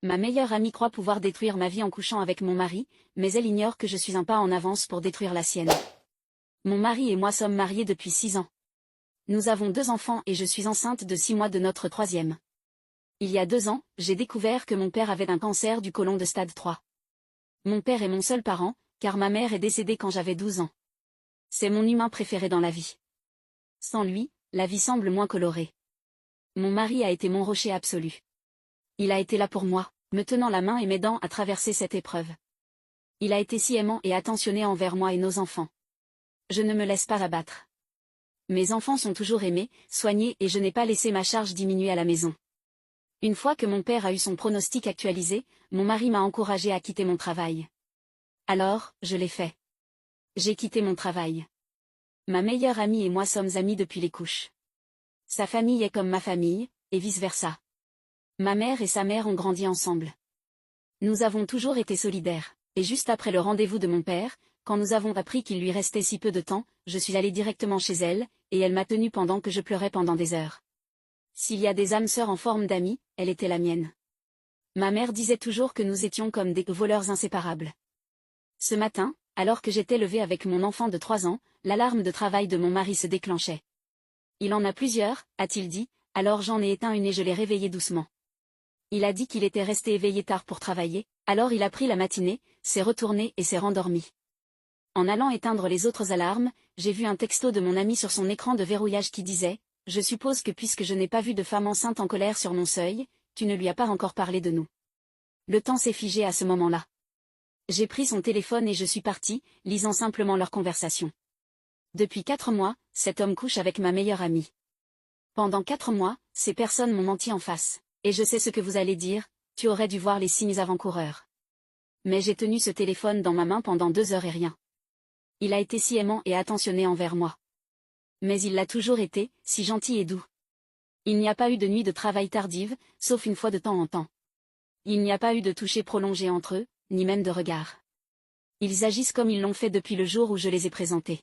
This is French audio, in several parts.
Ma meilleure amie croit pouvoir détruire ma vie en couchant avec mon mari, mais elle ignore que je suis un pas en avance pour détruire la sienne. Mon mari et moi sommes mariés depuis 6 ans. Nous avons 2 enfants et je suis enceinte de 6 mois de notre troisième. Il y a 2 ans, j'ai découvert que mon père avait un cancer du côlon de stade 3. Mon père est mon seul parent, car ma mère est décédée quand j'avais 12 ans. C'est mon humain préféré dans la vie. Sans lui, la vie semble moins colorée. Mon mari a été mon rocher absolu. Il a été là pour moi, me tenant la main et m'aidant à traverser cette épreuve. Il a été si aimant et attentionné envers moi et nos enfants. Je ne me laisse pas abattre. Mes enfants sont toujours aimés, soignés et je n'ai pas laissé ma charge diminuer à la maison. Une fois que mon père a eu son pronostic actualisé, mon mari m'a encouragé à quitter mon travail. Alors, je l'ai fait. J'ai quitté mon travail. Ma meilleure amie et moi sommes amies depuis les couches. Sa famille est comme ma famille, et vice-versa. Ma mère et sa mère ont grandi ensemble. Nous avons toujours été solidaires, et juste après le rendez-vous de mon père, quand nous avons appris qu'il lui restait si peu de temps, je suis allée directement chez elle, et elle m'a tenue pendant que je pleurais pendant des heures. S'il y a des âmes sœurs en forme d'amies, elle était la mienne. Ma mère disait toujours que nous étions comme des voleurs inséparables. Ce matin, alors que j'étais levée avec mon enfant de 3 ans, l'alarme de travail de mon mari se déclenchait. Il en a plusieurs, a-t-il dit, alors j'en ai éteint une et je l'ai réveillé doucement. Il a dit qu'il était resté éveillé tard pour travailler, alors il a pris la matinée, s'est retourné et s'est rendormi. En allant éteindre les autres alarmes, j'ai vu un texto de mon ami sur son écran de verrouillage qui disait « Je suppose que puisque je n'ai pas vu de femme enceinte en colère sur mon seuil, tu ne lui as pas encore parlé de nous. » Le temps s'est figé à ce moment-là. J'ai pris son téléphone et je suis partie, lisant simplement leur conversation. Depuis 4 mois, cet homme couche avec ma meilleure amie. Pendant 4 mois, ces personnes m'ont menti en face. Et je sais ce que vous allez dire, tu aurais dû voir les signes avant-coureurs. Mais j'ai tenu ce téléphone dans ma main pendant 2 heures et rien. Il a été si aimant et attentionné envers moi. Mais il l'a toujours été, si gentil et doux. Il n'y a pas eu de nuit de travail tardive, sauf une fois de temps en temps. Il n'y a pas eu de toucher prolongé entre eux, ni même de regard. Ils agissent comme ils l'ont fait depuis le jour où je les ai présentés.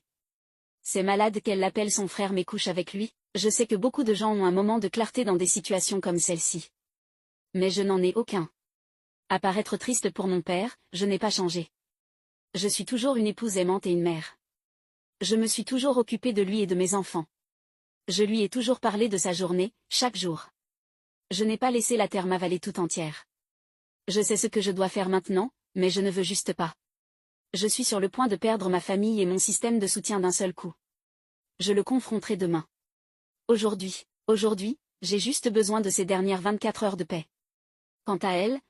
C'est malade qu'elle l'appelle son frère mais couche avec lui. Je sais que beaucoup de gens ont un moment de clarté dans des situations comme celle-ci. Mais je n'en ai aucun. À part être triste pour mon père, je n'ai pas changé. Je suis toujours une épouse aimante et une mère. Je me suis toujours occupée de lui et de mes enfants. Je lui ai toujours parlé de sa journée, chaque jour. Je n'ai pas laissé la terre m'avaler tout entière. Je sais ce que je dois faire maintenant, mais je ne veux juste pas. Je suis sur le point de perdre ma famille et mon système de soutien d'un seul coup. Je le confronterai demain. Aujourd'hui, j'ai juste besoin de ces dernières 24 heures de paix. Quant à elle,